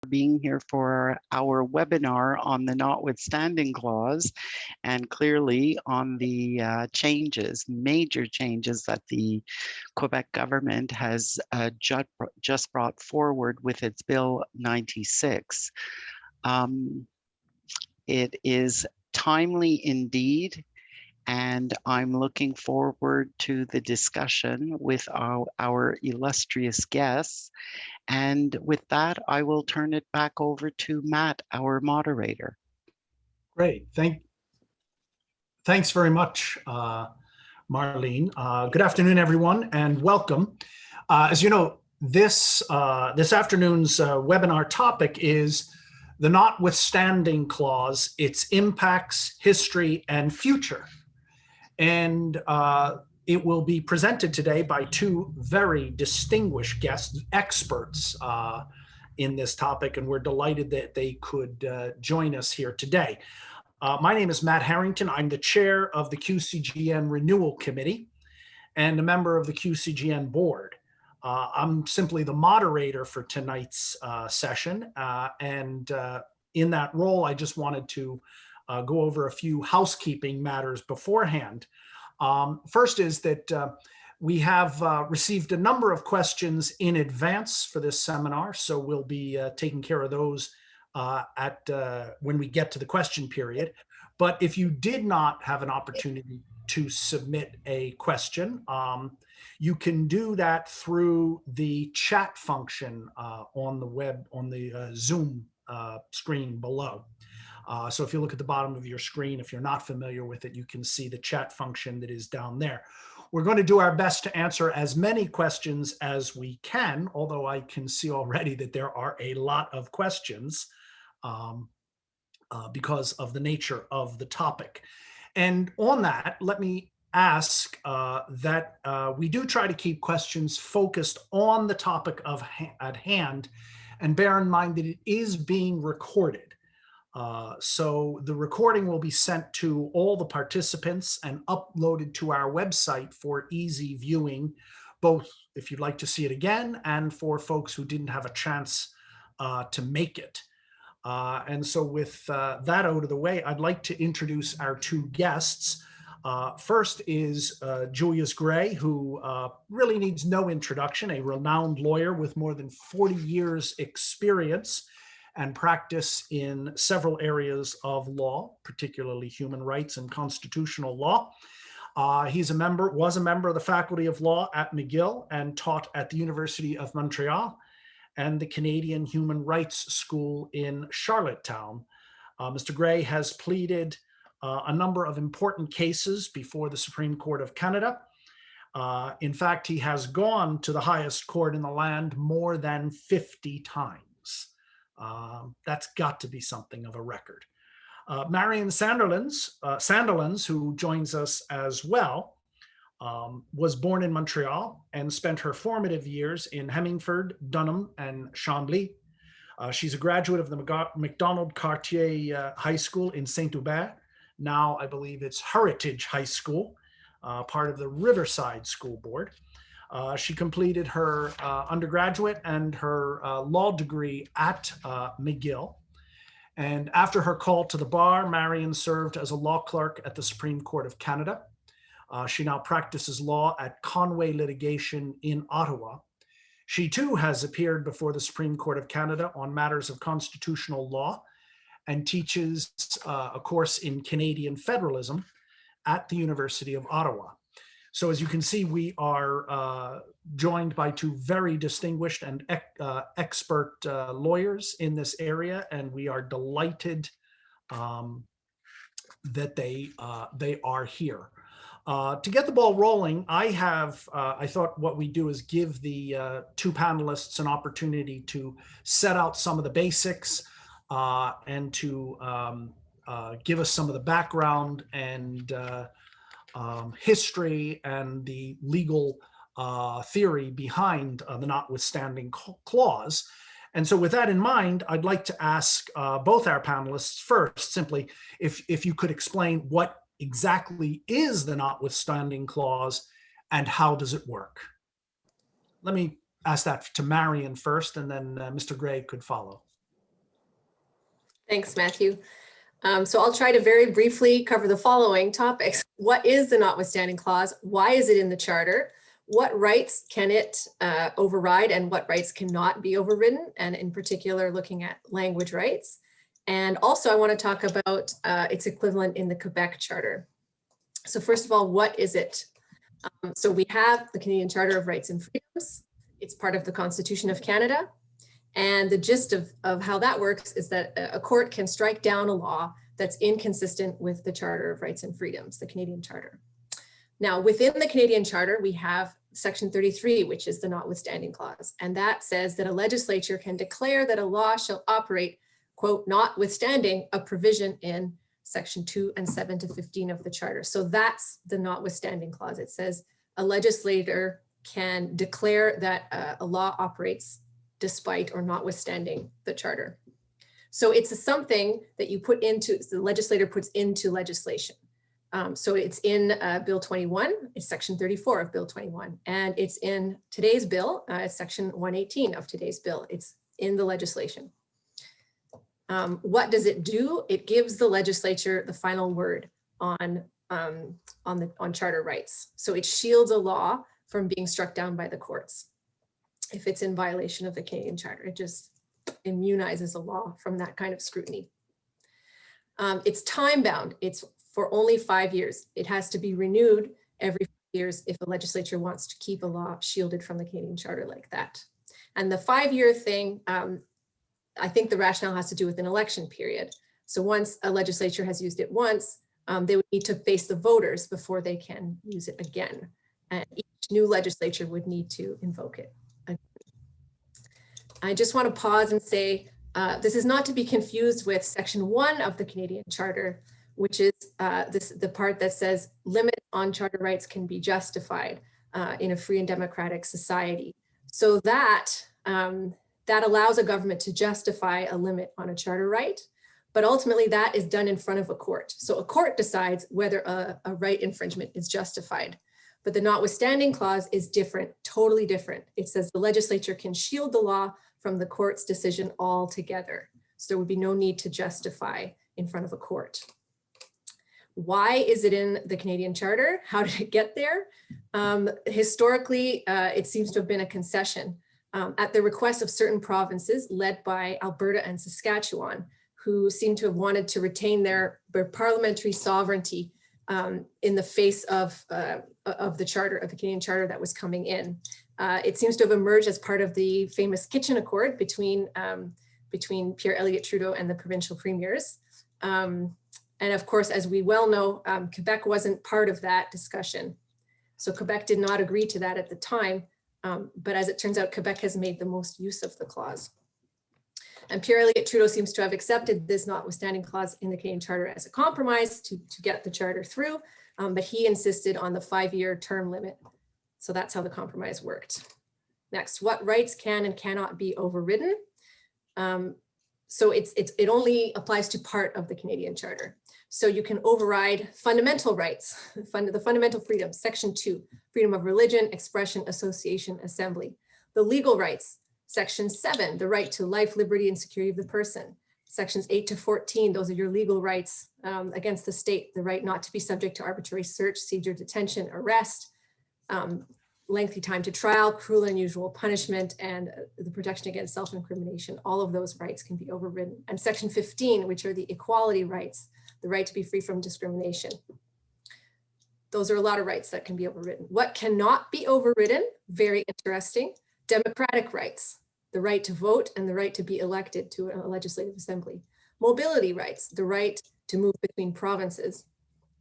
being here for our webinar on the Notwithstanding Clause, and clearly on the major changes that the Quebec government has just brought forward with its Bill 96. It is timely indeed, and I'm looking forward to the discussion with our illustrious guests. And with that, I will turn it back over to Matt, our moderator. Great. Thanks very much, Marlene. Good afternoon, everyone, and welcome. As you know, this afternoon's webinar topic is the Notwithstanding Clause, its impacts, history, and future. And it will be presented today by two very distinguished guests, experts in this topic, and we're delighted that they could join us here today. My name is Matt Harrington. I'm the chair of the QCGN Renewal Committee and a member of the QCGN board. I'm simply the moderator for tonight's session, and in that role, I just wanted to go over a few housekeeping matters beforehand. First is that we have received a number of questions in advance for this seminar, so we'll be taking care of those when we get to the question period. But if you did not have an opportunity to submit a question, you can do that through the chat function on the Zoom screen below. So if you look at the bottom of your screen, if you're not familiar with it, you can see the chat function that is down there. We're going to do our best to answer as many questions as we can, although I can see already that there are a lot of questions because of the nature of the topic. And on that, let me ask that we do try to keep questions focused on the topic at hand, and bear in mind that it is being recorded. So the recording will be sent to all the participants and uploaded to our website for easy viewing, both if you'd like to see it again and for folks who didn't have a chance to make it. And so with that out of the way, I'd like to introduce our two guests. First is Julius Gray, who really needs no introduction, a renowned lawyer with more than 40 years experience and practice in several areas of law, particularly human rights and constitutional law. Was a member of the Faculty of Law at McGill and taught at the University of Montreal and the Canadian Human Rights School in Charlottetown. Mr. Gray has pleaded a number of important cases before the Supreme Court of Canada. In fact, he has gone to the highest court in the land more than 50 times. That's got to be something of a record. Marion Sandilands, who joins us as well, was born in Montreal and spent her formative years in Hemingford, Dunham, and Chambly. She's a graduate of the Macdonald Cartier High School in Saint-Hubert. Now, I believe it's Heritage High School, part of the Riverside School Board. She completed her undergraduate and her law degree at McGill. And after her call to the bar, Marion served as a law clerk at the Supreme Court of Canada. She now practices law at Conway Litigation in Ottawa. She too has appeared before the Supreme Court of Canada on matters of constitutional law and teaches a course in Canadian federalism at the University of Ottawa. So as you can see, we are joined by two very distinguished and expert lawyers in this area, and we are delighted that they are here. To get the ball rolling, I thought what we do is give the two panelists an opportunity to set out some of the basics and to give us some of the background and history and the legal theory behind the Notwithstanding Clause. And so with that in mind, I'd like to ask both our panelists first, simply, if you could explain what exactly is the Notwithstanding Clause and how does it work? Let me ask that to Marion first, and then Mr. Gray could follow. Thanks, Matthew. So I'll try to very briefly cover the following topics. What is the Notwithstanding Clause? Why is it in the Charter? What rights can it override and what rights cannot be overridden? And in particular, looking at language rights. And also I want to talk about its equivalent in the Quebec Charter. So first of all, what is it? So we have the Canadian Charter of Rights and Freedoms. It's part of the Constitution of Canada. And the gist of how that works is that a court can strike down a law that's inconsistent with the Charter of Rights and Freedoms, the Canadian Charter. Now, within the Canadian Charter, we have Section 33, which is the Notwithstanding Clause. And that says that a legislature can declare that a law shall operate, quote, notwithstanding a provision in Section 2 and 7 to 15 of the Charter. So that's the Notwithstanding Clause. It says a legislator can declare that a law operates despite or notwithstanding the Charter. So it's something that you put into, the legislator puts into legislation. So it's in Bill 21, it's Section 34 of Bill 21, and it's in today's bill, it's Section 118 of today's bill. It's in the legislation. What does it do? It gives the legislature the final word on charter rights. So it shields a law from being struck down by the courts if it's in violation of the Canadian Charter. It just immunizes a law from that kind of scrutiny. It's time bound. It's for only 5 years. It has to be renewed every 5 years if a legislature wants to keep a law shielded from the Canadian Charter like that. And the 5-year thing, I think the rationale has to do with an election period. So once a legislature has used it once, they would need to face the voters before they can use it again. And each new legislature would need to invoke it. I just want to pause and say, this is not to be confused with Section 1 of the Canadian Charter, which is the part that says limits on charter rights can be justified in a free and democratic society. So that allows a government to justify a limit on a charter right, but ultimately that is done in front of a court. So a court decides whether a right infringement is justified. But the Notwithstanding Clause is different, totally different. It says the legislature can shield the law from the court's decision altogether. So there would be no need to justify in front of a court. Why is it in the Canadian Charter? How did it get there? Historically, it seems to have been a concession at the request of certain provinces led by Alberta and Saskatchewan, who seem to have wanted to retain their parliamentary sovereignty in the face of the Charter, of the Canadian Charter that was coming in. It seems to have emerged as part of the famous Kitchen Accord between Pierre Elliott Trudeau and the provincial premiers. And of course, as we well know, Quebec wasn't part of that discussion. So Quebec did not agree to that at the time. But as it turns out, Quebec has made the most use of the clause. And Pierre Elliott Trudeau seems to have accepted this Notwithstanding Clause in the Canadian Charter as a compromise to get the Charter through, but he insisted on the 5-year term limit. So that's how the compromise worked. Next, what rights can and cannot be overridden? So it only applies to part of the Canadian Charter. So you can override fundamental rights, the fundamental freedoms, Section 2, freedom of religion, expression, association, assembly. The legal rights, Section 7, the right to life, liberty, and security of the person. Sections 8 to 14, those are your legal rights against the state, the right not to be subject to arbitrary search, seizure, detention, arrest, lengthy time to trial, cruel and unusual punishment, and the protection against self-incrimination. All of those rights can be overridden. And Section 15, which are the equality rights, the right to be free from discrimination. Those are a lot of rights that can be overridden. What cannot be overridden, very interesting, democratic rights, the right to vote and the right to be elected to a legislative assembly. Mobility rights, the right to move between provinces.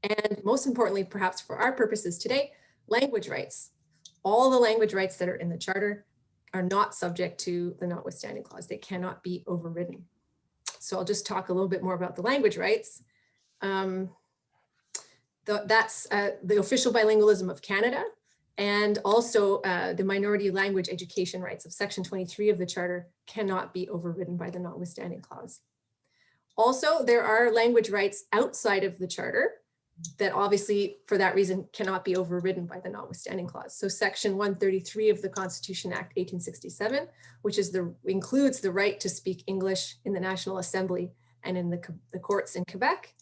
And most importantly, perhaps for our purposes today, language rights. All the language rights that are in the Charter are not subject to the Notwithstanding Clause. They cannot be overridden. So I'll just talk a little bit more about the language rights. That's the official bilingualism of Canada, and also the minority language education rights of Section 23 of the Charter cannot be overridden by the Notwithstanding Clause. Also, there are language rights outside of the Charter that obviously, for that reason, cannot be overridden by the Notwithstanding Clause. So Section 133 of the Constitution Act 1867, which is includes the right to speak English in the National Assembly, and in the courts in Quebec.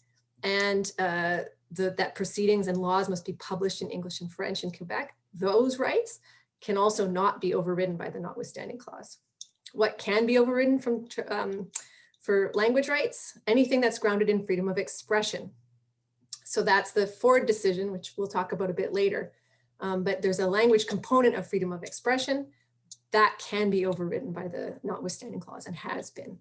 And that proceedings and laws must be published in English and French in Quebec. Those rights can also not be overridden by the Notwithstanding Clause. What can be overridden for language rights? Anything that's grounded in freedom of expression. So that's the Ford decision, which we'll talk about a bit later. But there's a language component of freedom of expression that can be overridden by the Notwithstanding Clause and has been.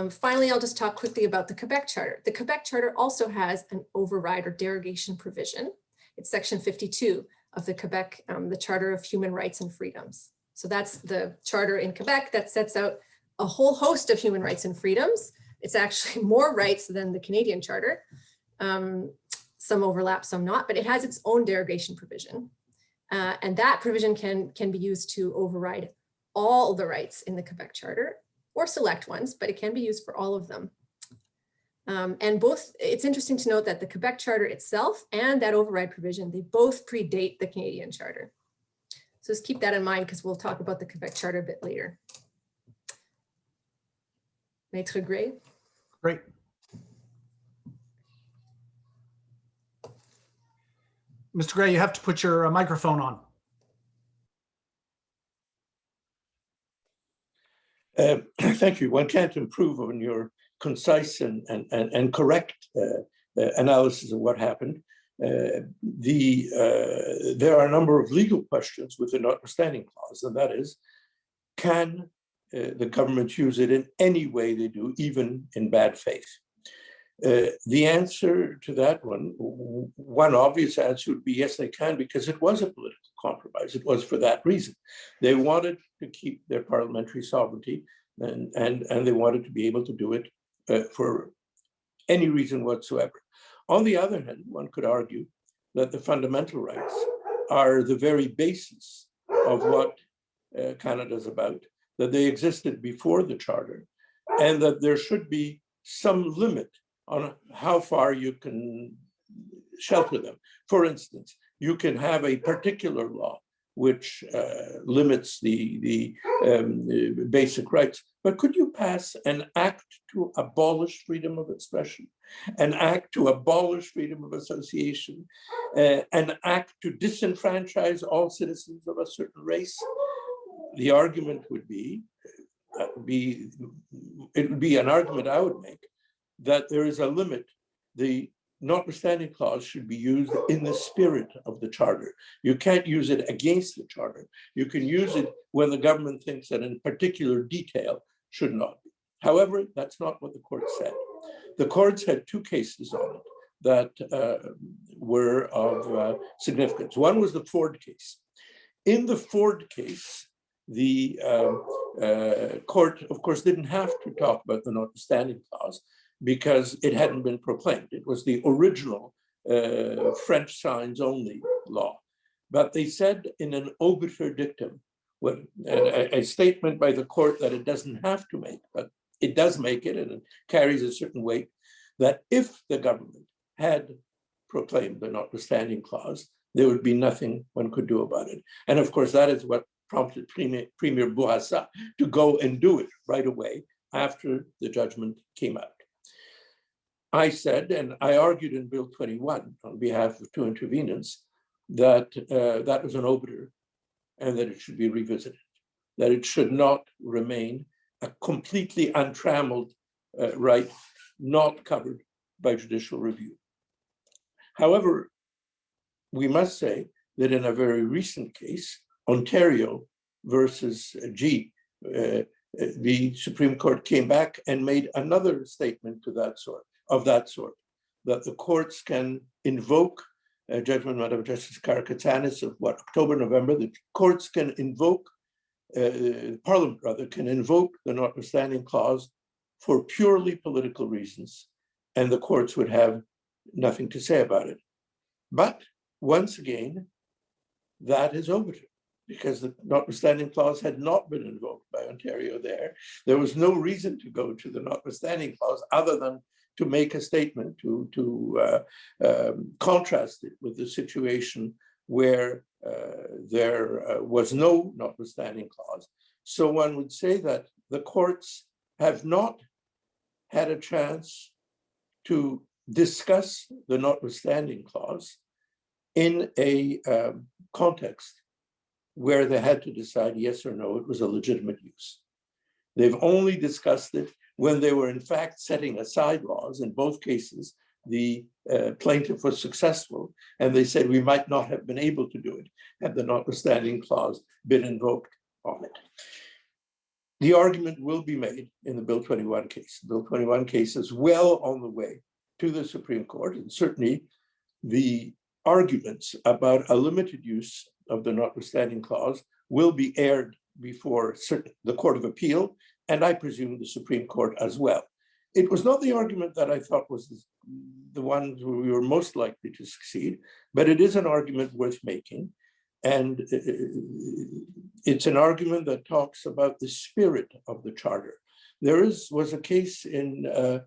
Finally, I'll just talk quickly about the Quebec Charter. The Quebec Charter also has an override or derogation provision. It's section 52 of the Quebec, the Charter of Human Rights and Freedoms. So that's the charter in Quebec that sets out a whole host of human rights and freedoms. It's actually more rights than the Canadian Charter. Some overlap, some not, but it has its own derogation provision. And that provision can be used to override all the rights in the Quebec Charter, or select ones, but it can be used for all of them. And both, it's interesting to note that the Quebec Charter itself and that override provision, they both predate the Canadian Charter. So just keep that in mind because we'll talk about the Quebec Charter a bit later. Maître Gray. Great. Mr. Gray, you have to put your microphone on. Thank you. One can't improve on your concise and correct analysis of what happened. There are a number of legal questions with the Notwithstanding Clause, and that is, can the government use it in any way they do, even in bad faith? The answer to that one obvious answer would be yes, they can, because it was a political compromise. It was for that reason. They wanted to keep their parliamentary sovereignty, and they wanted to be able to do it for any reason whatsoever. On the other hand, one could argue that the fundamental rights are the very basis of what Canada is about, that they existed before the Charter, and that there should be some limit on how far you can shelter them. For instance, you can have a particular law which limits the basic rights, but could you pass an act to abolish freedom of expression, an act to abolish freedom of association, an act to disenfranchise all citizens of a certain race? The argument would be, it would be an argument I would make, that there is a limit. The Notwithstanding Clause should be used in the spirit of the Charter. You can't use it against the Charter. You can use it when the government thinks that in particular detail should not be. However, that's not what the court said. The courts had two cases on it that were of significance. One was the Ford case. In the Ford case, the court, of course, didn't have to talk about the Notwithstanding Clause because it hadn't been proclaimed. It was the original French signs only law. But they said in an obiter dictum, a statement by the court that it doesn't have to make, but it does make it, and it carries a certain weight, that if the government had proclaimed the Notwithstanding Clause, there would be nothing one could do about it. And of course, that is what prompted Premier Bourassa to go and do it right away after the judgment came out. I said, and I argued in Bill 21 on behalf of two intervenants, that that was an obiter and that it should be revisited, that it should not remain a completely untrammeled right, not covered by judicial review. However, we must say that in a very recent case, Ontario versus G, the Supreme Court came back and made another statement to that sort, that the courts can invoke a judgment, Madam Justice Karakatsanis, of October, November, the courts can invoke, Parliament rather, can invoke the Notwithstanding Clause for purely political reasons, and the courts would have nothing to say about it. But once again, that is obiter, because the Notwithstanding Clause had not been invoked by Ontario there. There was no reason to go to the Notwithstanding Clause other than to make a statement to contrast it with the situation where there was no Notwithstanding Clause. So one would say that the courts have not had a chance to discuss the notwithstanding clause in a context where they had to decide yes or no, it was a legitimate use. They've only discussed it when they were in fact setting aside laws. In both cases, the plaintiff was successful, and they said we might not have been able to do it had the notwithstanding clause been invoked on it. The argument will be made in the Bill 21 case. The Bill 21 case is well on the way to the Supreme Court, and certainly the arguments about a limited use of the notwithstanding clause will be aired before the Court of Appeal, and I presume the Supreme Court as well. It was not the argument that I thought was the one where we were most likely to succeed, but it is an argument worth making. And it's an argument that talks about the spirit of the Charter. There was a case in, I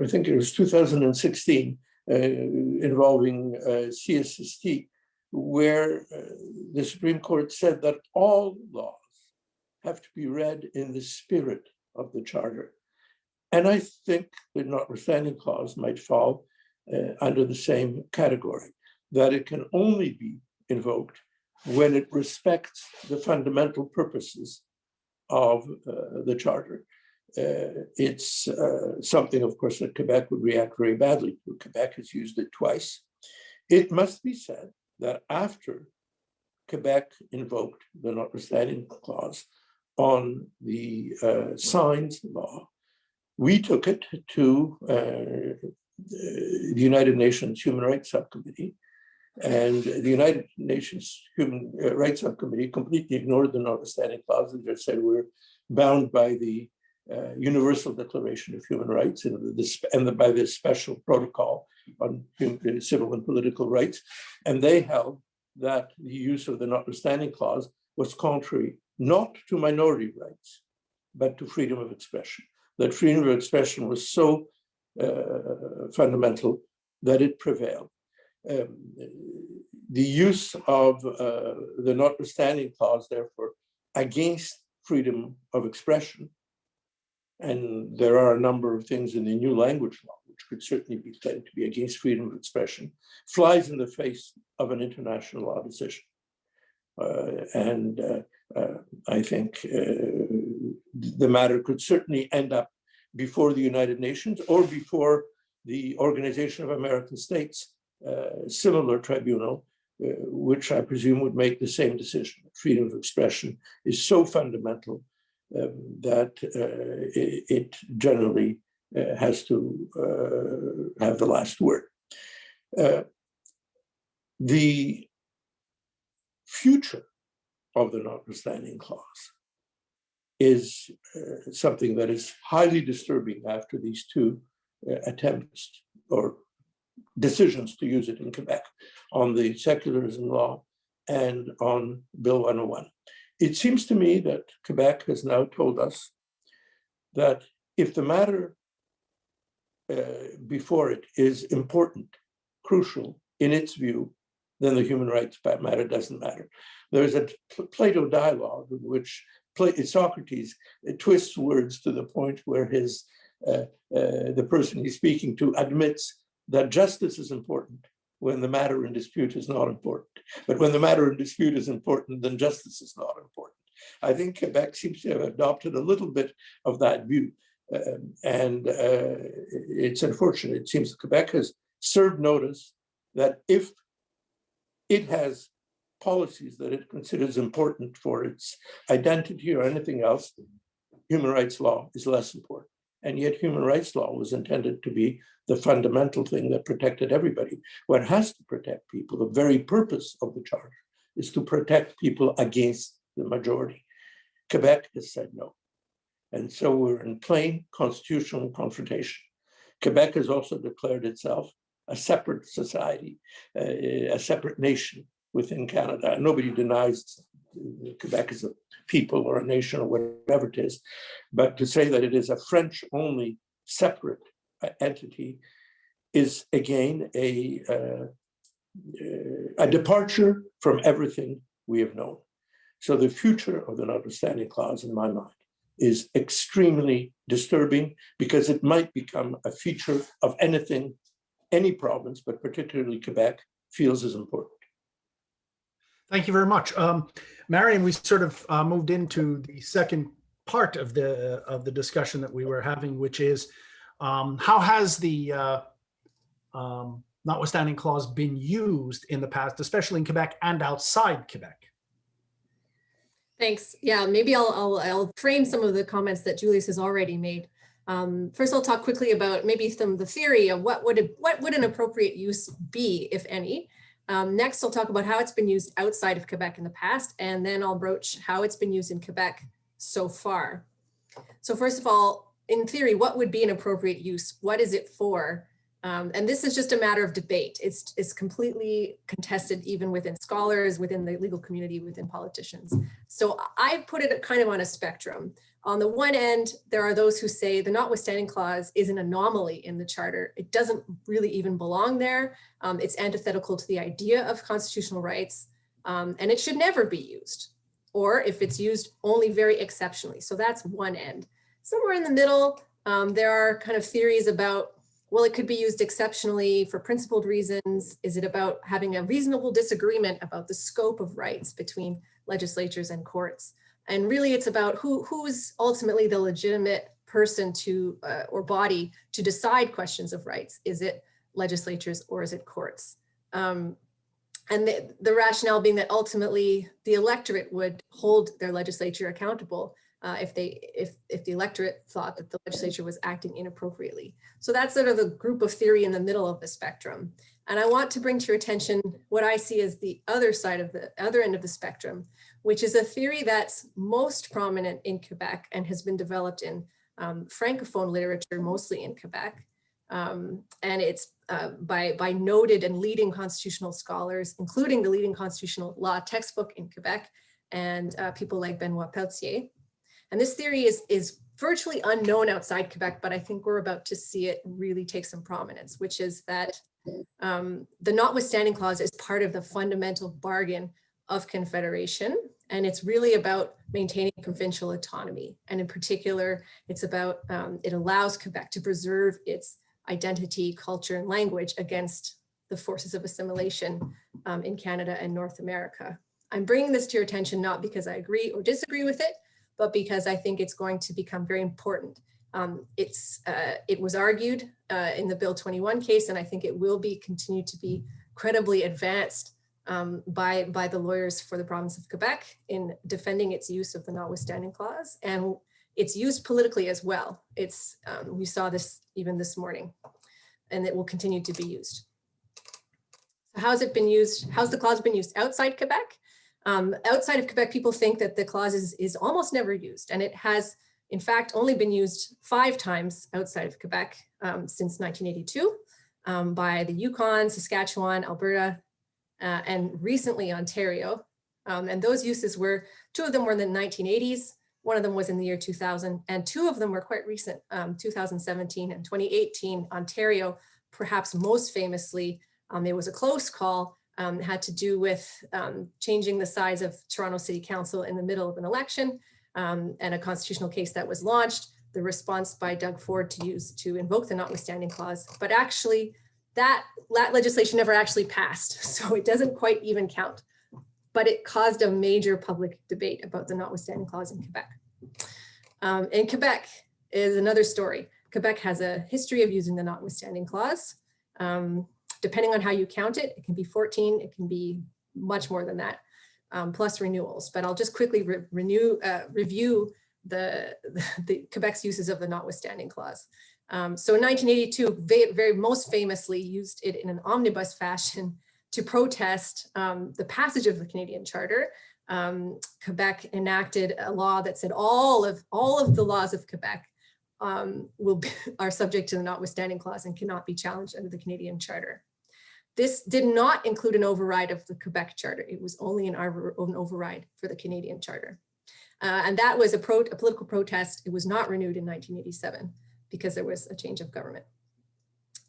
think it was 2016, involving CSST, where the Supreme Court said that all laws have to be read in the spirit of the Charter. And I think the notwithstanding clause might fall under the same category, that it can only be invoked when it respects the fundamental purposes of the Charter. It's something, of course, that Quebec would react very badly to. Quebec has used it twice. It must be said that after Quebec invoked the notwithstanding clause on the signs law, we took it to the United Nations Human Rights Subcommittee, and the United Nations Human Rights Subcommittee completely ignored the notwithstanding clause and just said we're bound by the Universal Declaration of Human Rights and by this special protocol on civil and political rights. And they held that the use of the notwithstanding clause was contrary not to minority rights, but to freedom of expression. That freedom of expression was so fundamental that it prevailed. The use of the notwithstanding clause, therefore, against freedom of expression, and there are a number of things in the new language law which could certainly be claimed to be against freedom of expression, flies in the face of an international law decision. I think the matter could certainly end up before the United Nations or before the Organization of American States, similar tribunal, which I presume would make the same decision. Freedom of expression is so fundamental that it generally has to have the last word. The future of the notwithstanding clause is something that is highly disturbing after these two attempts or decisions to use it in Quebec on the secularism law and on Bill 101. It seems to me that Quebec has now told us that if the matter before it is important, crucial in its view, then the human rights matter doesn't matter. There's a Plato dialogue in which Socrates twists words to the point where the person he's speaking to admits that justice is important when the matter in dispute is not important. But when the matter in dispute is important, then justice is not important. I think Quebec seems to have adopted a little bit of that view. It's unfortunate. It seems that Quebec has served notice that if it has policies that it considers important for its identity or anything else, human rights law is less important. And yet human rights law was intended to be the fundamental thing that protected everybody. What has to protect people, the very purpose of the Charter, is to protect people against the majority. Quebec has said no. And so we're in plain constitutional confrontation. Quebec has also declared itself a separate society, a separate nation within Canada. Nobody denies Quebec is a people or a nation or whatever it is, but to say that it is a French-only separate entity is again a departure from everything we have known. So the future of the notwithstanding clause, in my mind, is extremely disturbing because it might become a feature of anything any province, but particularly Quebec, feels is important. Thank you very much. Marion, we sort of moved into the second part of the discussion that we were having, which is how has the Notwithstanding Clause been used in the past, especially in Quebec and outside Quebec? Thanks. Yeah, maybe I'll frame some of the comments that Julius has already made. First, I'll talk quickly about maybe the theory of what would an appropriate use be, if any. Next, I'll talk about how it's been used outside of Quebec in the past, and then I'll broach how it's been used in Quebec so far. So first of all, in theory, what would be an appropriate use? What is it for? And this is just a matter of debate. It's completely contested even within scholars, within the legal community, within politicians. So I put it kind of on a spectrum. On the one end, there are those who say the Notwithstanding Clause is an anomaly in the Charter. It doesn't really even belong there. It's antithetical to the idea of constitutional rights, and it should never be used. Or if it's used, only very exceptionally. So that's one end. Somewhere in the middle, there are kind of theories about, well, it could be used exceptionally for principled reasons. Is it about having a reasonable disagreement about the scope of rights between legislatures and courts? And really it's about who's ultimately the legitimate person to or body to decide questions of rights. Is it legislatures or is it courts? And the rationale being that ultimately the electorate would hold their legislature accountable if the electorate thought that the legislature was acting inappropriately. So that's sort of the group of theory in the middle of the spectrum. And I want to bring to your attention what I see as the other side of the other end of the spectrum, which is a theory that's most prominent in Quebec and has been developed in Francophone literature, mostly in Quebec. And it's by noted and leading constitutional scholars, including the leading constitutional law textbook in Quebec and people like Benoit Pelletier. And this theory is virtually unknown outside Quebec, but I think we're about to see it really take some prominence, which is that the Notwithstanding Clause is part of the fundamental bargain of Confederation. And it's really about maintaining provincial autonomy. And in particular, it's about, it allows Quebec to preserve its identity, culture, and language against the forces of assimilation in Canada and North America. I'm bringing this to your attention not because I agree or disagree with it, but because I think it's going to become very important. It was argued in the Bill 21 case, and I think it will be continue to be credibly advanced by the lawyers for the province of Quebec in defending its use of the Notwithstanding Clause, and it's used politically as well. We saw this even this morning, and it will continue to be used. So how has it been used? How's the clause been used outside Quebec? Outside of Quebec, people think that the clause is almost never used, and it has, in fact, only been used 5 times outside of Quebec since 1982 by the Yukon, Saskatchewan, Alberta, and recently Ontario. And those uses were, 2 of them were in the 1980s, 1 of them was in the year 2000, and 2 of them were quite recent, 2017 and 2018. Ontario, perhaps most famously, it was a close call, had to do with changing the size of Toronto City Council in the middle of an election, and a constitutional case that was launched, the response by Doug Ford to invoke the Notwithstanding Clause. But actually, that legislation never actually passed, so it doesn't quite even count. But it caused a major public debate about the Notwithstanding Clause in Quebec. And Quebec is another story. Quebec has a history of using the Notwithstanding Clause. Depending on how you count it, it can be 14, it can be much more than that, plus renewals. But I'll just quickly review the Quebec's uses of the Notwithstanding Clause. So in 1982, very most famously used it in an omnibus fashion to protest the passage of the Canadian Charter. Quebec enacted a law that said all of the laws of Quebec are subject to the Notwithstanding Clause and cannot be challenged under the Canadian Charter. This did not include an override of the Quebec Charter. It was only an override for the Canadian Charter. And that was a political protest. It was not renewed in 1987 because there was a change of government.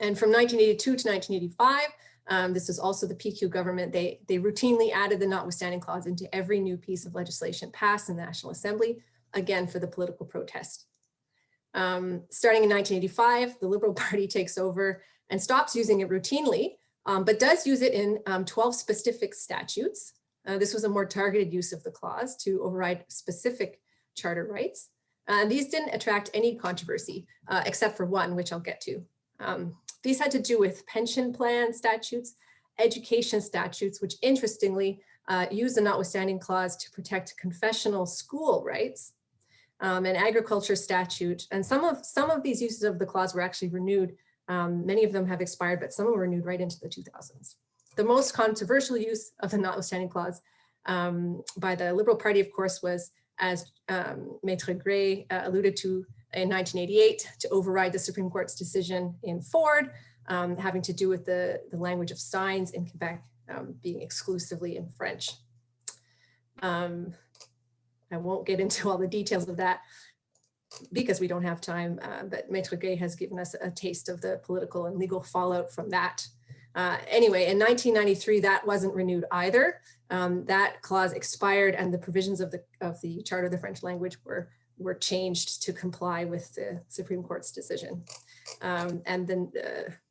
And from 1982 to 1985, this was also the PQ government, they routinely added the Notwithstanding Clause into every new piece of legislation passed in the National Assembly. again, for the political protest. Starting in 1985, the Liberal Party takes over and stops using it routinely, but does use it in 12 specific statutes. This was a more targeted use of the clause to override specific charter rights. These didn't attract any controversy, except for one, which I'll get to. These had to do with pension plan statutes, education statutes, which interestingly use the Notwithstanding Clause to protect confessional school rights, an agriculture statute. And some of these uses of the clause were actually renewed. Many of them have expired, but some of them were renewed right into the 2000s. The most controversial use of the Notwithstanding Clause by the Liberal Party, of course, was, as Maître Gray alluded to, in 1988 to override the Supreme Court's decision in Ford, having to do with the language of signs in Quebec being exclusively in French. I won't get into all the details of that because we don't have time, but Maître Gray has given us a taste of the political and legal fallout from that. Anyway, in 1993, that wasn't renewed either. That clause expired and the provisions of the Charter of the French language were changed to comply with the Supreme Court's decision. And then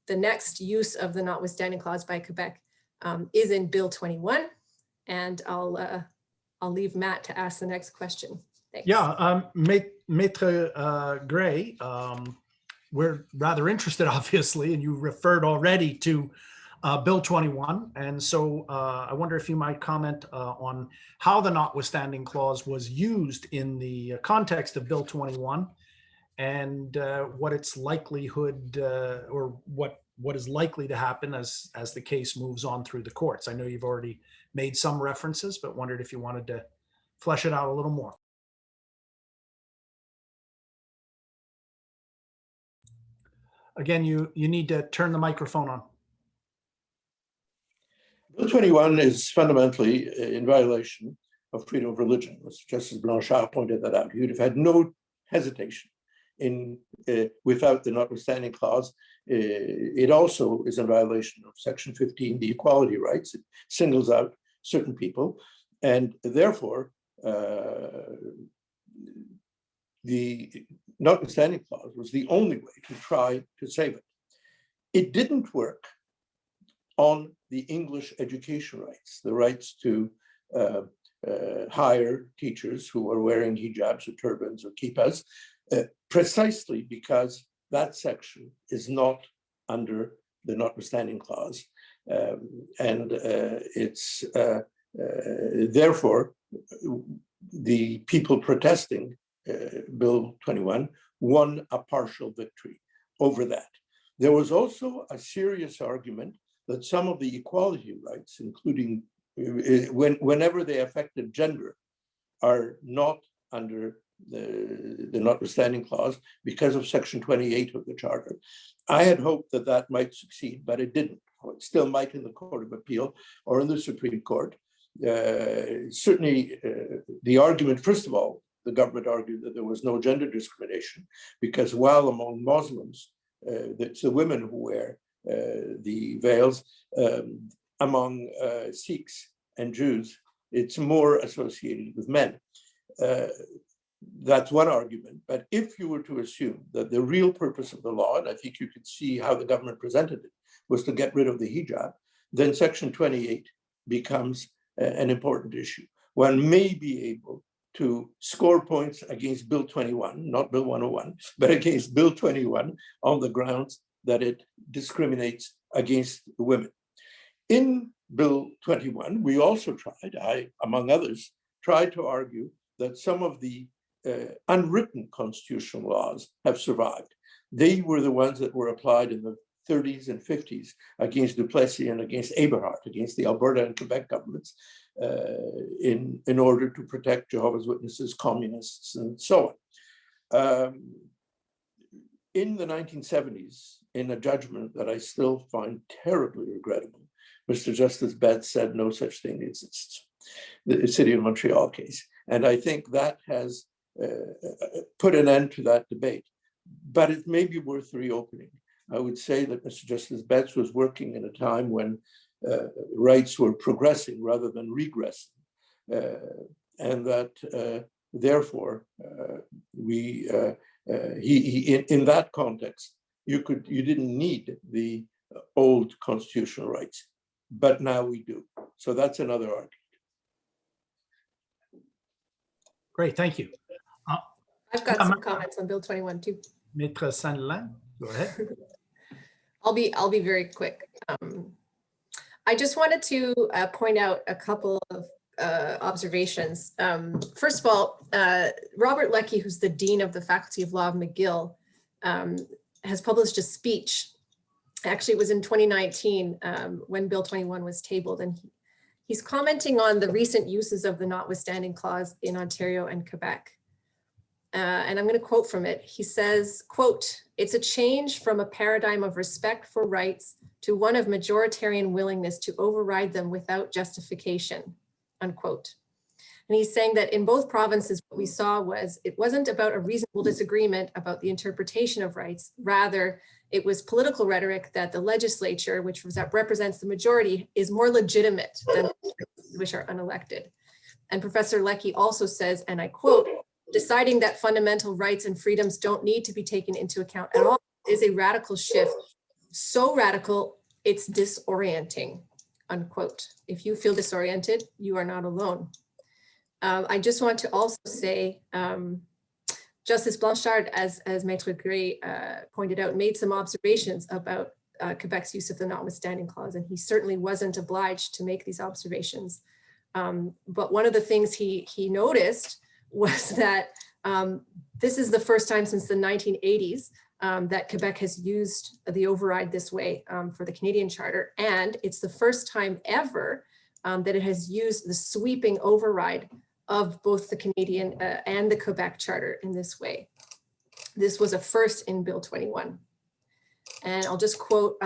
the next use of the Notwithstanding Clause by Quebec is in Bill 21. And I'll leave Matt to ask the next question. Thanks. Yeah, Maître Gray, we're rather interested, obviously, and you referred already to Bill 21. And so I wonder if you might comment on how the Notwithstanding Clause was used in the context of Bill 21 and what its likelihood or what is likely to happen as the case moves on through the courts. I know you've already made some references, but wondered if you wanted to flesh it out a little more. Again, you need to turn the microphone on. Bill 21 is fundamentally in violation of freedom of religion. Justice Blanchard pointed that out. He would have had no hesitation in without the Notwithstanding Clause. It also is in violation of Section 15, the equality rights. It singles out certain people, and therefore the Notwithstanding Clause was the only way to try to save it. It didn't work on the English education rights, the rights to hire teachers who are wearing hijabs or turbans or kippas, precisely because that section is not under the Notwithstanding Clause. It's therefore, the people protesting Bill 21 won a partial victory over that. There was also a serious argument that some of the equality rights, including whenever they affected gender, are not under the Notwithstanding Clause because of Section 28 of the Charter. I had hoped that that might succeed, but it didn't. It still might in the Court of Appeal or in the Supreme Court. Certainly, the argument, first of all, the government argued that there was no gender discrimination because while among Muslims, it's the women who wear the veils, among Sikhs and Jews, it's more associated with men. That's one argument. But if you were to assume that the real purpose of the law, and I think you could see how the government presented it, was to get rid of the hijab, then Section 28 becomes an important issue. One may be able to score points against Bill 21, not Bill 101, but against Bill 21 on the grounds that it discriminates against women. In Bill 21, we also tried, I, among others, tried to argue that some of the unwritten constitutional laws have survived. They were the ones that were applied in the 30s and 50s against Duplessis and against Eberhard, against the Alberta and Quebec governments, in order to protect Jehovah's Witnesses, communists, and so on. In the 1970s, in a judgment that I still find terribly regrettable, Mr. Justice Betts said no such thing exists, the City of Montreal case. And I think that has put an end to that debate. But it may be worth reopening. I would say that Mr. Justice Betts was working in a time when rights were progressing rather than regressing, and that therefore, in that context, you didn't need the old constitutional rights, but now we do. So that's another argument. Great, thank you. I've got some comments on Bill 21 too. Maître Sandilands, go ahead. I'll be very quick. I just wanted to point out a couple of observations. First of all, Robert Leckie, who's the Dean of the Faculty of Law of McGill, has published a speech. Actually, it was in 2019 when Bill 21 was tabled, and he's commenting on the recent uses of the Notwithstanding Clause in Ontario and Quebec. And I'm going to quote from it. He says, quote, "It's a change from a paradigm of respect for rights to one of majoritarian willingness to override them without justification," unquote. And he's saying that in both provinces, what we saw was it wasn't about a reasonable disagreement about the interpretation of rights. Rather, it was political rhetoric that the legislature, which represents the majority, is more legitimate than which are unelected. And Professor Leckie also says, and I quote, "Deciding that fundamental rights and freedoms don't need to be taken into account at all is a radical shift. So radical, it's disorienting," unquote. If you feel disoriented, you are not alone. I just want to also say, Justice Blanchard, as Maître Gray pointed out, made some observations about Quebec's use of the Notwithstanding Clause, and he certainly wasn't obliged to make these observations. But one of the things he noticed was that this is the first time since the 1980s that Quebec has used the override this way for the Canadian Charter. And it's the first time ever that it has used the sweeping override of both the Canadian and the Quebec Charter in this way. This was a first in Bill 21. And I'll just quote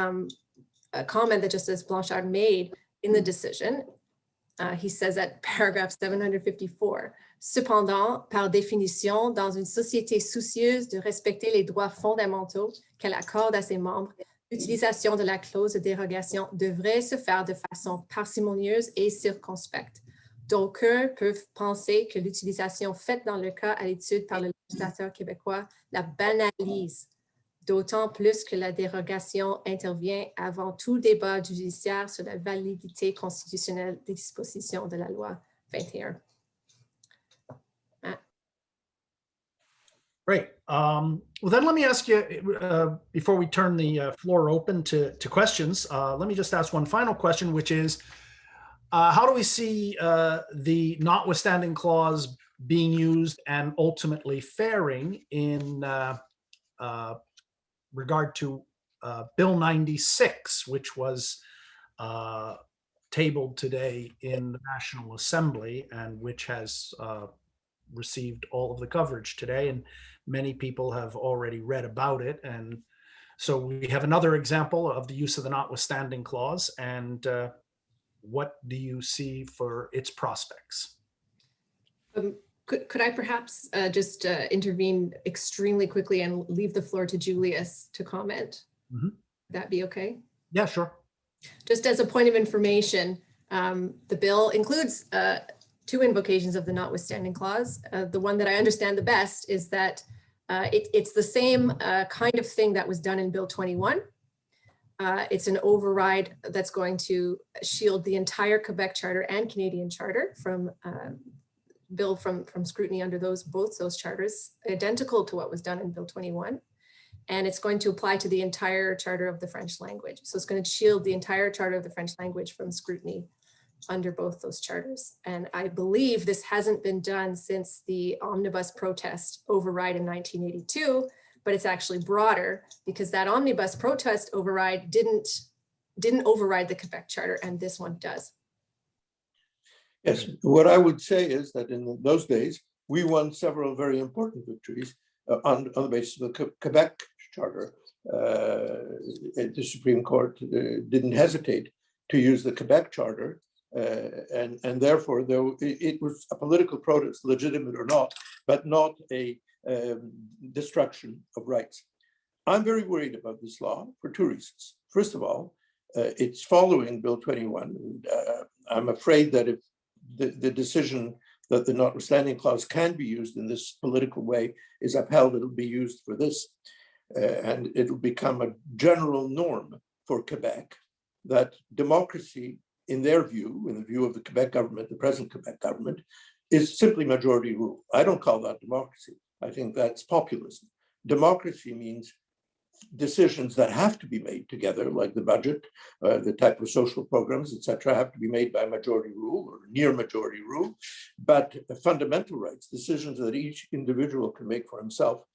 a comment that Justice Blanchard made in the decision. He says at paragraph 754, "Cependant, par définition, dans une société soucieuse de respecter les droits fondamentaux qu'elle accorde à ses membres, l'utilisation de la clause de dérogation devrait se faire de façon parcimonieuse et circonspecte. D'aucuns peuvent penser que l'utilisation faite dans le cas à l'étude par le législateur québécois la banalise, d'autant plus que la dérogation intervient avant tout débat judiciaire sur la validité constitutionnelle des dispositions de la loi 21. Great. Well, then let me ask you, before we turn the floor open to questions, let me just ask one final question, which is, how do we see the Notwithstanding Clause being used and ultimately faring in regard to Bill 96, which was tabled today in the National Assembly and which has received all of the coverage today, and many people have already read about it. And so we have another example of the use of the Notwithstanding Clause. And what do you see for its prospects? Could I perhaps just intervene extremely quickly and leave the floor to Julius to comment? Mm-hmm. Would that be okay? Yeah, sure. Just as a point of information, the bill includes two invocations of the Notwithstanding Clause. The one that I understand the best is that it's the same kind of thing that was done in Bill 21. It's an override that's going to shield the entire Quebec Charter and Canadian Charter from scrutiny under both those charters, identical to what was done in Bill 21. And it's going to apply to the entire Charter of the French language. So it's going to shield the entire Charter of the French language from scrutiny under both those charters. And I believe this hasn't been done since the omnibus protest override in 1982, but it's actually broader because that omnibus protest override didn't override the Quebec Charter, and this one does. Yes, what I would say is that in those days, we won several very important victories on the basis of the Quebec Charter. The Supreme Court didn't hesitate to use the Quebec Charter, and therefore, though it was a political protest, legitimate or not, but not a destruction of rights. I'm very worried about this law for two reasons. First of all, it's following Bill 21. I'm afraid that if the decision that the notwithstanding clause can be used in this political way is upheld, it'll be used for this. And it'll become a general norm for Quebec that democracy, in their view, in the view of the Quebec government, the present Quebec government, is simply majority rule. I don't call that democracy. I think that's populism. Democracy means decisions that have to be made together, like the budget, the type of social programs, etc., have to be made by majority rule or near majority rule. But fundamental rights, decisions that each individual can make for himself,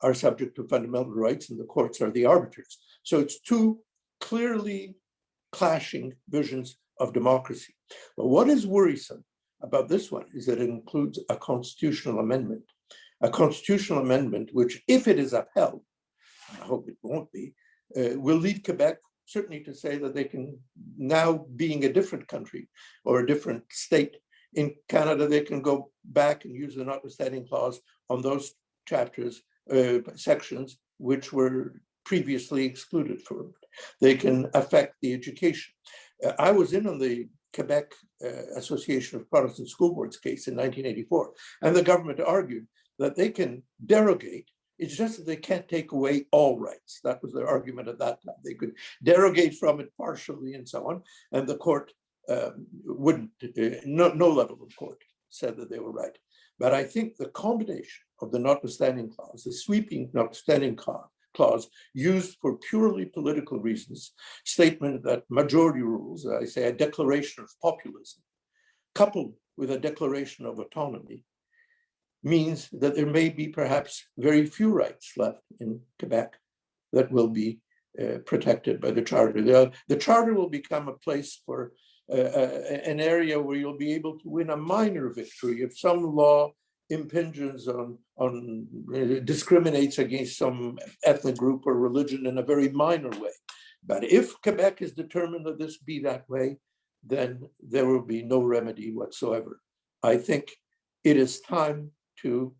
are subject to fundamental rights, and the courts are the arbiters. So it's two clearly clashing visions of democracy. But what is worrisome about this one is that it includes a constitutional amendment which, if it is upheld, I hope it won't be, will lead Quebec certainly to say that they can, now being a different country or a different state in Canada, they can go back and use the notwithstanding clause on those chapters, sections which were previously excluded from it. They can affect the education. I was in on the Quebec Association of Protestant School Boards case in 1984, and the government argued that they can derogate. It's just that they can't take away all rights. That was their argument at that time. They could derogate from it partially and so on, and the court wouldn't, no level of court said that they were right. But I think the combination of the notwithstanding clause, the sweeping notwithstanding clause used for purely political reasons, statement that majority rules, I say a declaration of populism, coupled with a declaration of autonomy, means that there may be perhaps very few rights left in Quebec that will be protected by the Charter. The Charter will become a place for an area where you'll be able to win a minor victory if some law impinges on discriminates against some ethnic group or religion in a very minor way. But if Quebec is determined that this be that way, then there will be no remedy whatsoever. I think it is time to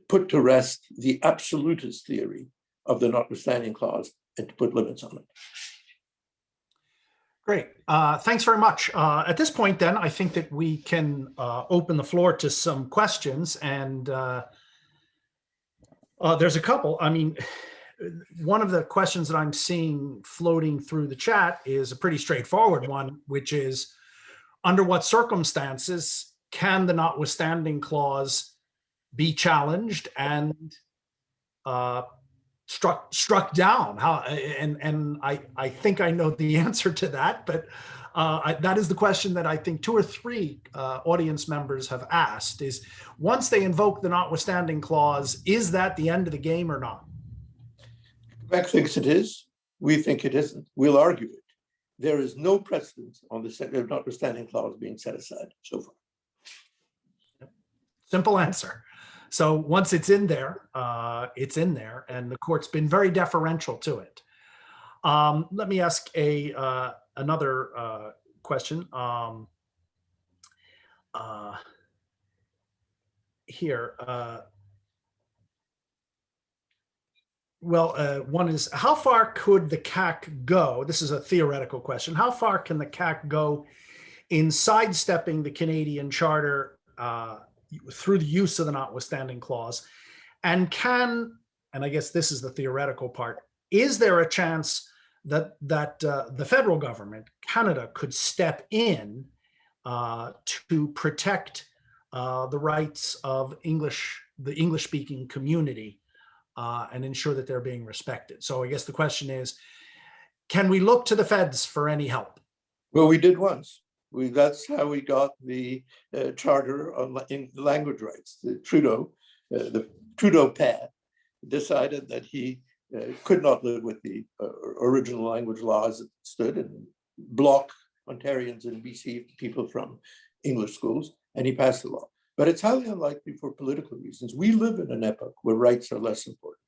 put to rest the absolutist theory of the notwithstanding clause and to put limits on it. Great. Thanks very much. At this point, then, I think that we can open the floor to some questions. And there's a couple. I mean, one of the questions that I'm seeing floating through the chat is a pretty straightforward one, which is, under what circumstances can the notwithstanding clause be challenged and struck down? How, and I think I know the answer to that, but that is the question that I think 2 or 3 audience members have asked, is once they invoke the notwithstanding clause, is that the end of the game or not? Quebec thinks it is. We think it isn't. We'll argue it. There is no precedent on the notwithstanding clause being set aside so far. Simple answer. So once it's in there, and the court's been very deferential to it. Let me ask another question. Here. One is, how far could the CAC go? This is a theoretical question. How far can the CAC go in sidestepping the Canadian Charter through the use of the notwithstanding clause? And I guess this is the theoretical part, is there a chance that the federal government, Canada, could step in to protect the rights of the English-speaking community and ensure that they're being respected? So I guess the question is, can we look to the feds for any help? Well, we did once. That's how we got the Charter on language rights. The Trudeau pad decided that he could not live with the original language law as it stood and block Ontarians and BC people from English schools, and he passed the law. But it's highly unlikely for political reasons. We live in an epoch where rights are less important.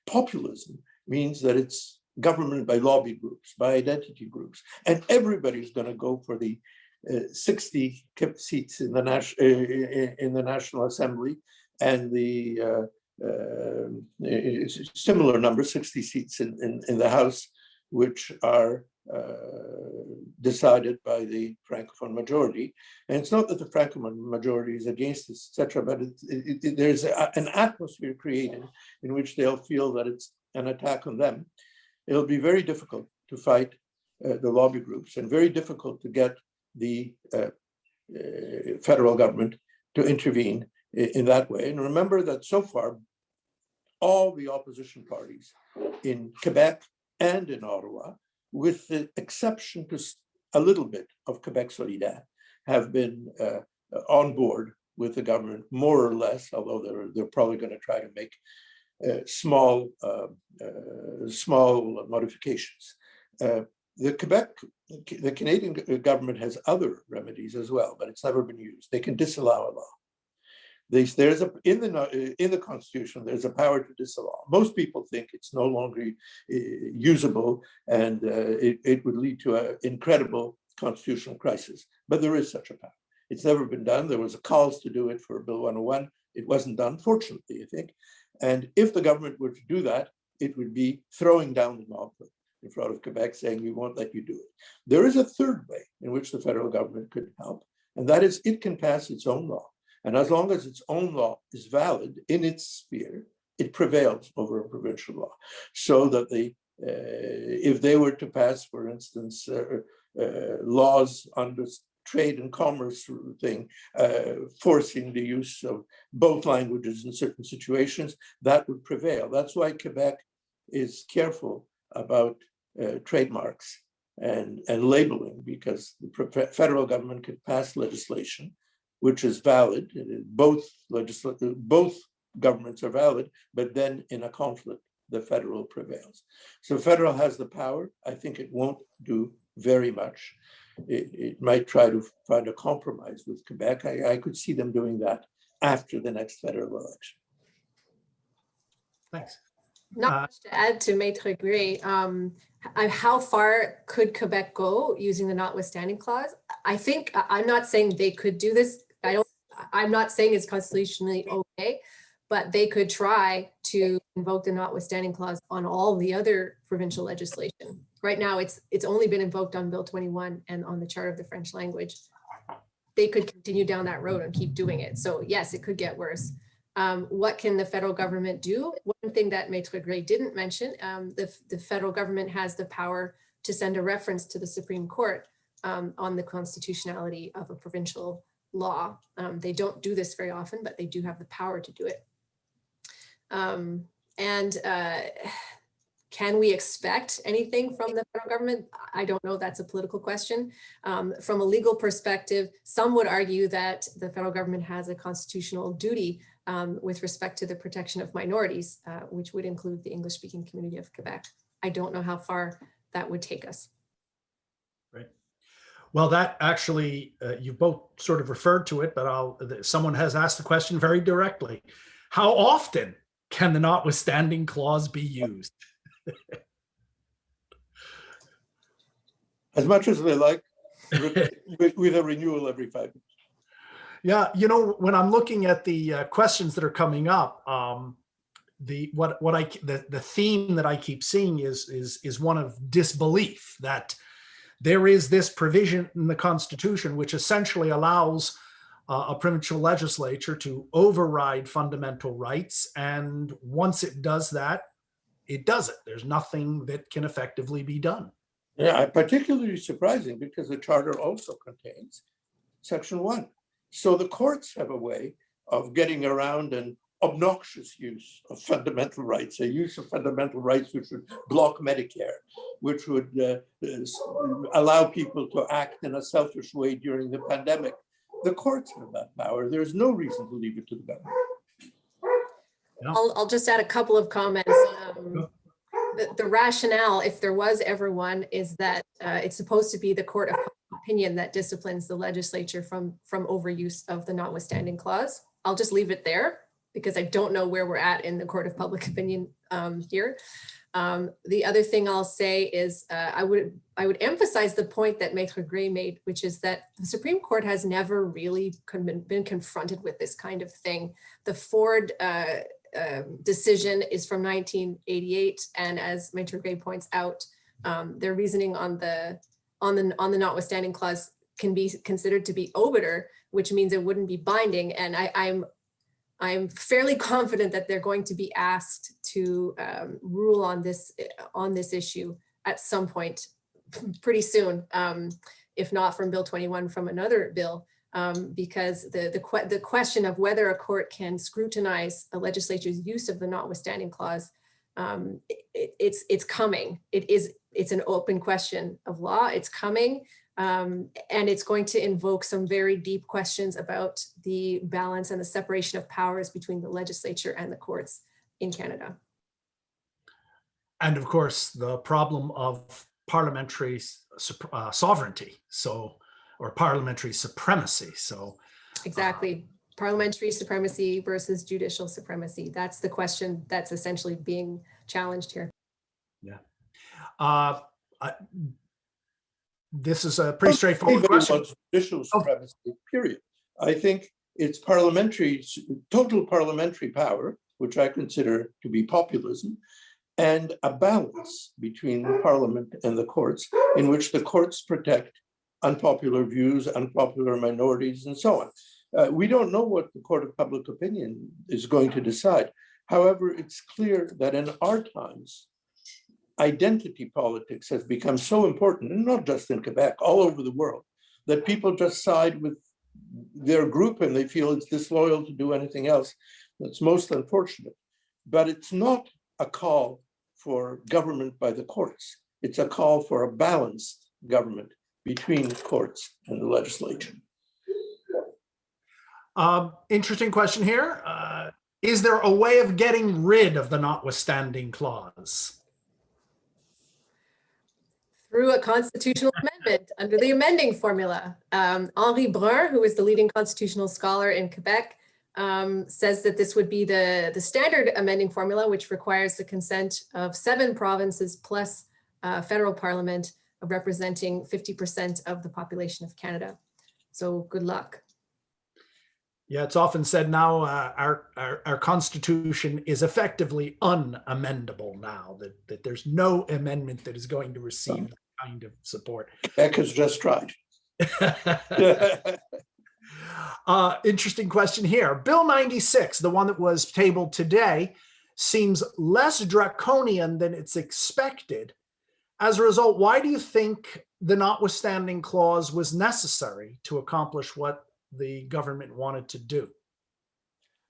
Populism means that it's government by lobby groups, by identity groups, and everybody's going to go for the 60 seats in the National Assembly and the similar number, 60 seats in the House, which are decided by the Francophone majority. And it's not that the Francophone majority is against this, etc., but there's an atmosphere created in which they'll feel that it's an attack on them. It'll be very difficult to fight the lobby groups and very difficult to get the federal government to intervene in that way. And remember that so far, all the opposition parties in Quebec and in Ottawa, with the exception to a little bit of Quebec Solidaire, have been on board with the government, more or less, although they're probably going to try to make small modifications. The Canadian government has other remedies as well, but it's never been used. They can disallow a law. In the Constitution, there's a power to disallow. Most people think it's no longer usable, and it would lead to an incredible constitutional crisis. But there is such a power. It's never been done. There was a calls to do it for Bill 101. It wasn't done, fortunately, I think. And if the government were to do that, it would be throwing down the gauntlet in front of Quebec, saying we won't let you do it. There is a third way in which the federal government could help, and that is it can pass its own law. And as long as its own law is valid in its sphere, it prevails over a provincial law. So that if they were to pass, for instance, laws on the trade and commerce thing, forcing the use of both languages in certain situations, that would prevail. That's why Quebec is careful about trademarks and labeling, because the federal government could pass legislation which is valid. Both governments are valid, but then in a conflict, the federal prevails. So federal has the power. I think it won't do very much. It might try to find a compromise with Quebec. I could see them doing that after the next federal election. Thanks. Not much to add to Maître Gray. How far could Quebec go using the notwithstanding clause? I think, I'm not saying they could do this. I'm not saying it's constitutionally okay, but they could try to invoke the notwithstanding clause on all the other provincial legislation. Right now, it's only been invoked on Bill 21 and on the Charter of the French language. They could continue down that road and keep doing it. So yes, it could get worse. What can the federal government do? One thing that Maître Gray didn't mention, the federal government has the power to send a reference to the Supreme Court on the constitutionality of a provincial law. They don't do this very often, but they do have the power to do it. Can we expect anything from the federal government? I don't know. That's a political question. From a legal perspective, some would argue that the federal government has a constitutional duty with respect to the protection of minorities, which would include the English-speaking community of Quebec. I don't know how far that would take us. Right. Well, that actually, you both sort of referred to it, but someone has asked the question very directly. How often can the notwithstanding clause be used? As much as they like, with a renewal every 5 years. Yeah, you know, when I'm looking at the questions that are coming up, the theme that I keep seeing is one of disbelief, that there is this provision in the Constitution which essentially allows a provincial legislature to override fundamental rights, and once it does that, it does it. There's nothing that can effectively be done. Yeah, particularly surprising because the charter also contains Section 1. So the courts have a way of getting around an obnoxious use of fundamental rights, a use of fundamental rights which would block Medicare, which would allow people to act in a selfish way during the pandemic. The courts have that power. There's no reason to leave it to the government. I'll just add a couple of comments. The rationale, if there was ever one, is that it's supposed to be the court of opinion that disciplines the legislature from overuse of the notwithstanding clause. I'll just leave it there because I don't know where we're at in the court of public opinion here. The other thing I'll say is I would emphasize the point that Maître Gray made, which is that the Supreme Court has never really been confronted with this kind of thing. The Ford decision is from 1988, and as Maître Gray points out, their reasoning on the notwithstanding clause can be considered to be obiter, which means it wouldn't be binding. And I'm fairly confident that they're going to be asked to rule on this issue at some point pretty soon, if not from Bill 21, from another bill, because the question of whether a court can scrutinize a legislature's use of the notwithstanding clause, it's coming. It's an open question of law. It's coming. And it's going to invoke some very deep questions about the balance and the separation of powers between the legislature and the courts in Canada. And of course, the problem of parliamentary sovereignty, or parliamentary supremacy. So exactly, parliamentary supremacy versus judicial supremacy. That's the question that's essentially being challenged here. Yeah. This is a pretty straightforward question. Judicial supremacy, period. I think it's total parliamentary power, which I consider to be populism, and a balance between the parliament and the courts, in which the courts protect unpopular views, unpopular minorities, and so on. We don't know what the Court of Public Opinion is going to decide. However, it's clear that in our times, identity politics has become so important, and not just in Quebec, all over the world, that people just side with their group and they feel it's disloyal to do anything else. That's most unfortunate. But it's not a call for government by the courts. It's a call for a balanced government between the courts and the legislature. Interesting question here. Is there a way of getting rid of the notwithstanding clause? Through a constitutional amendment under the amending formula. Henri Brun, who is the leading constitutional scholar in Quebec, says that this would be the standard amending formula, which requires the consent of 7 provinces plus federal parliament representing 50% of the population of Canada. So good luck. Yeah, it's often said now our Constitution is effectively unamendable now, that there's no amendment that is going to receive that kind of support. Quebec has just tried. Interesting question here. Bill 96, the one that was tabled today, seems less draconian than it's expected. As a result, why do you think the notwithstanding clause was necessary to accomplish what the government wanted to do?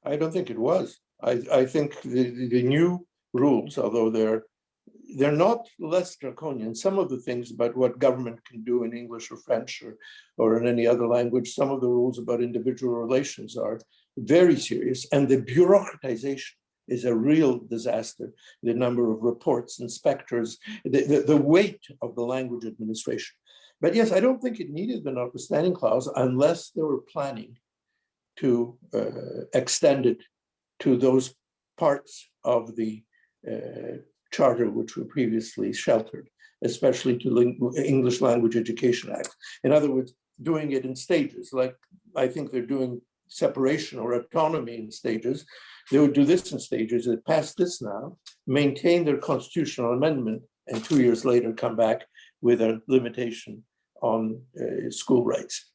I don't think it was. I think the new rules, although they're not less draconian, some of the things about what government can do in English or French or in any other language, some of the rules about individual relations are very serious, and the bureaucratization is a real disaster. The number of reports, inspectors, the weight of the language administration. But yes, I don't think it needed the notwithstanding clause unless they were planning to extend it to those parts of the charter which were previously sheltered, especially to English Language Education Act. In other words, doing it in stages, like I think they're doing separation or autonomy in stages. They would do this in stages. They pass this now, maintain their constitutional amendment, and 2 years later come back with a limitation on school rights.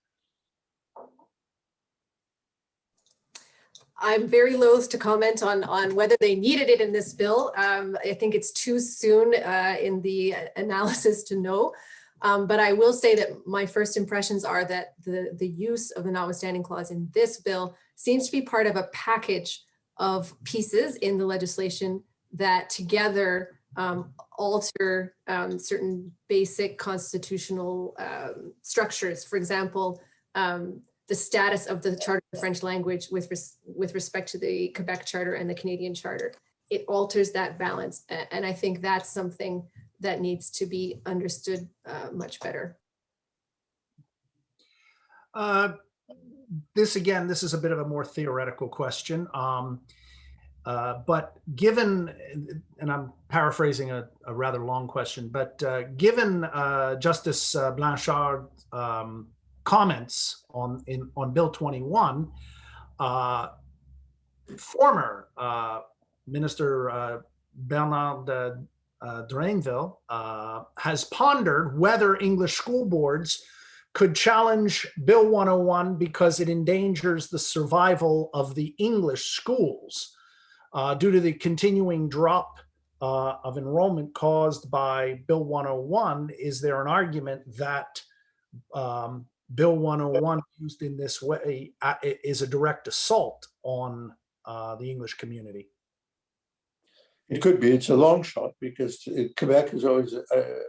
I'm very loath to comment on whether they needed it in this bill. I think it's too soon in the analysis to know. But I will say that my first impressions are that the use of the notwithstanding clause in this bill seems to be part of a package of pieces in the legislation that together alter certain basic constitutional structures. For example, the status of the Charter of the French language with respect to the Quebec Charter and the Canadian Charter. It alters that balance. And I think that's something that needs to be understood much better. This is a bit of a more theoretical question. But given, and I'm paraphrasing a rather long question, but given Justice Blanchard's comments on Bill 21, former Minister Bernard Drainville, has pondered whether English school boards could challenge Bill 101 because it endangers the survival of the English schools due to the continuing drop of enrollment caused by Bill 101. Is there an argument that Bill 101 used in this way is a direct assault on the English community? It could be. It's a long shot because Quebec has always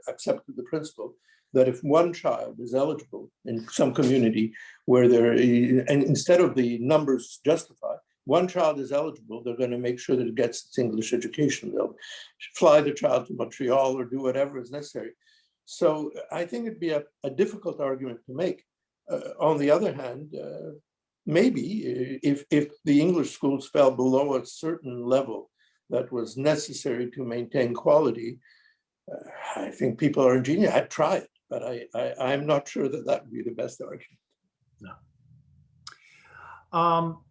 accepted the principle that if one child is eligible in some community where and instead of the numbers justify, one child is eligible, they're going to make sure that it gets its English education. They'll fly the child to Montreal or do whatever is necessary. So I think it'd be a difficult argument to make. On the other hand, maybe if the English schools fell below a certain level that was necessary to maintain quality, I think people are ingenious. I'd try it, but I'm not sure that that would be the best argument. No.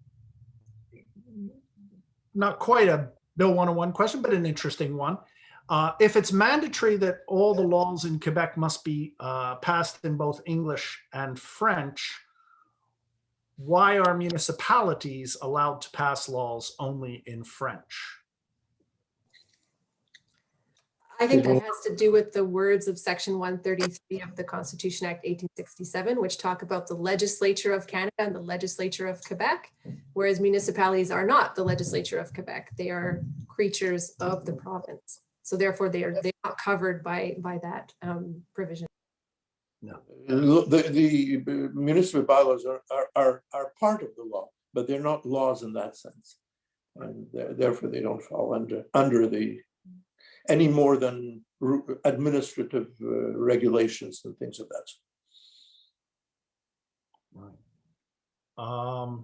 Not quite a Bill 101 question, but an interesting one. If it's mandatory that all the laws in Quebec must be passed in both English and French, why are municipalities allowed to pass laws only in French? I think that has to do with the words of Section 133 of the Constitution Act 1867, which talk about the legislature of Canada and the legislature of Quebec, whereas municipalities are not the legislature of Quebec. They are creatures of the province. So therefore, they're not covered by that provision. No. The municipal bylaws are part of the law, but they're not laws in that sense. And therefore, they don't fall under the any more than administrative regulations and things of that sort. Right.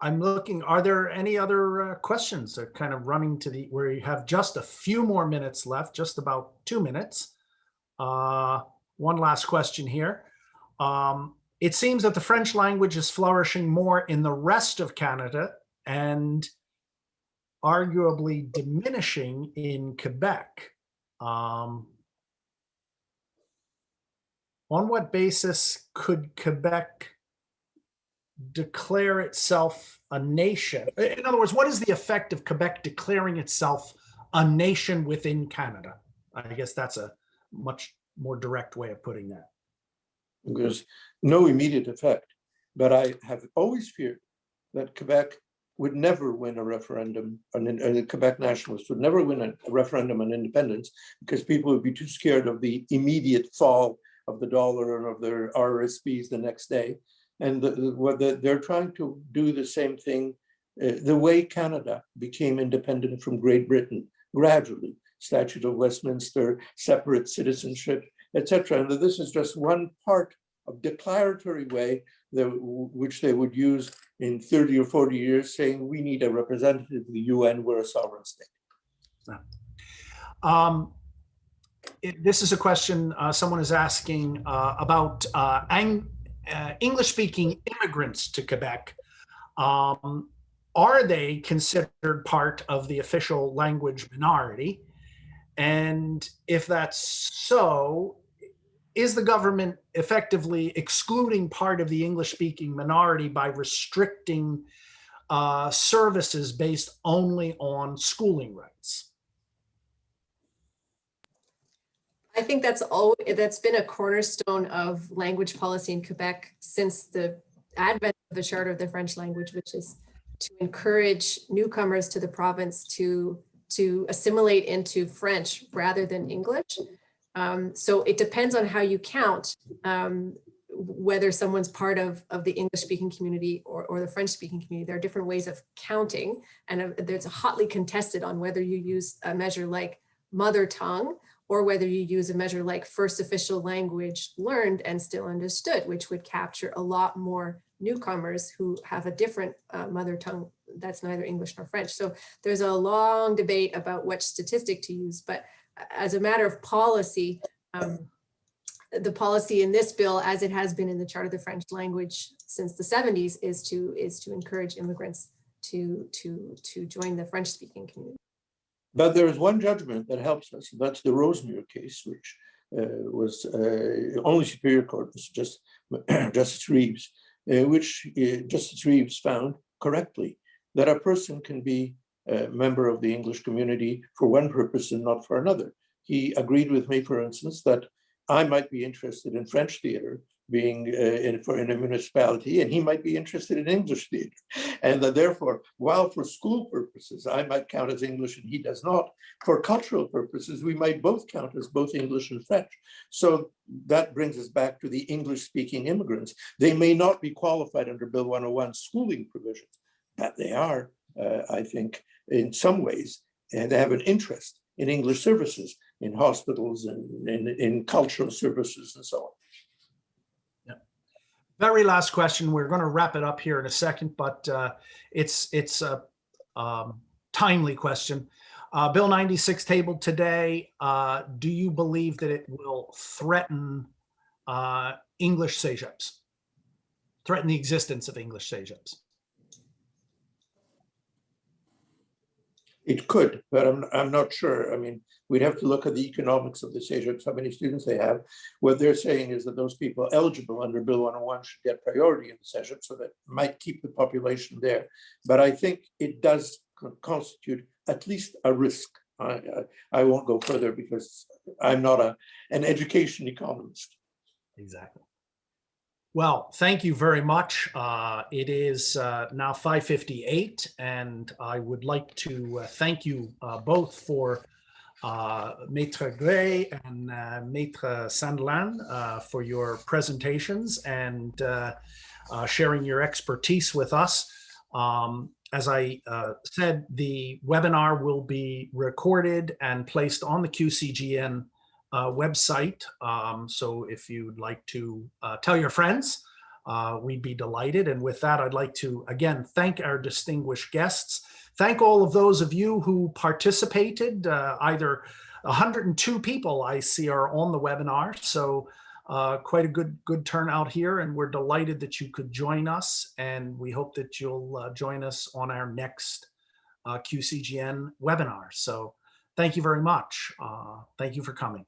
I'm looking, are there any other questions? They're kind of running to where you have just a few more minutes left, just about 2 minutes. One last question here. It seems that the French language is flourishing more in the rest of Canada and arguably diminishing in Quebec. On what basis could Quebec declare itself a nation? In other words, what is the effect of Quebec declaring itself a nation within Canada? I guess that's a much more direct way of putting that. There's no immediate effect, but I have always feared that Quebec would never win a referendum, and the Quebec nationalists would never win a referendum on independence because people would be too scared of the immediate fall of the dollar and of their RSPs the next day. And they're trying to do the same thing the way Canada became independent from Great Britain, gradually. Statute of Westminster, separate citizenship, etc. And this is just one part of declaratory way which they would use in 30 or 40 years, saying we need a representative of the UN, we're a sovereign state. This is a question someone is asking about English-speaking immigrants to Quebec. Are they considered part of the official language minority? And if that's so, is the government effectively excluding part of the English-speaking minority by restricting services based only on schooling rights? I think that's been a cornerstone of language policy in Quebec since the advent of the Charter of the French language, which is to encourage newcomers to the province to assimilate into French rather than English. So it depends on how you count whether someone's part of the English-speaking community or the French-speaking community. There are different ways of counting, and there's a hotly contested on whether you use a measure like mother tongue or whether you use a measure like first official language learned and still understood, which would capture a lot more newcomers who have a different mother tongue that's neither English nor French. So there's a long debate about which statistic to use, but as a matter of policy, the policy in this bill, as it has been in the Charter of the French language since the 70s, is to encourage immigrants to join the French-speaking community. But there is one judgment that helps us. That's the Rosemere case, which was only Superior Court, was just Justice Reeves, which Justice Reeves found correctly that a person can be a member of the English community for one purpose and not for another. He agreed with me, for instance, that I might be interested in French theater, being in a municipality, and he might be interested in English theater. And that therefore, while for school purposes, I might count as English and he does not, for cultural purposes, we might both count as both English and French. So that brings us back to the English-speaking immigrants. They may not be qualified under Bill 101 schooling provisions, but they are, I think, in some ways, and they have an interest in English services, in hospitals and in cultural services and so on. Very last question. We're going to wrap it up here in a second, but it's a timely question. Bill 96 tabled today. Do you believe that it will threaten English CEGEPs, threaten the existence of English CEGEPs? It could, but I'm not sure. I mean, we'd have to look at the economics of the CEGEPs, how many students they have. What they're saying is that those people eligible under Bill 101 should get priority in the CEGEP, so that might keep the population there. But I think it does constitute at least a risk. I won't go further because I'm not an education economist. Exactly. Well, thank you very much. It is now 5:58, and I would like to thank you both for Maître Gray and Maître Sandilands for your presentations and sharing your expertise with us. As I said, the webinar will be recorded and placed on the QCGN website. So if you'd like to tell your friends, we'd be delighted. And with that, I'd like to, again, thank our distinguished guests. Thank all of those of you who participated. Either 102 people I see are on the webinar. So quite a good turnout here. And we're delighted that you could join us. And we hope that you'll join us on our next QCGN webinar. So thank you very much. Thank you for coming.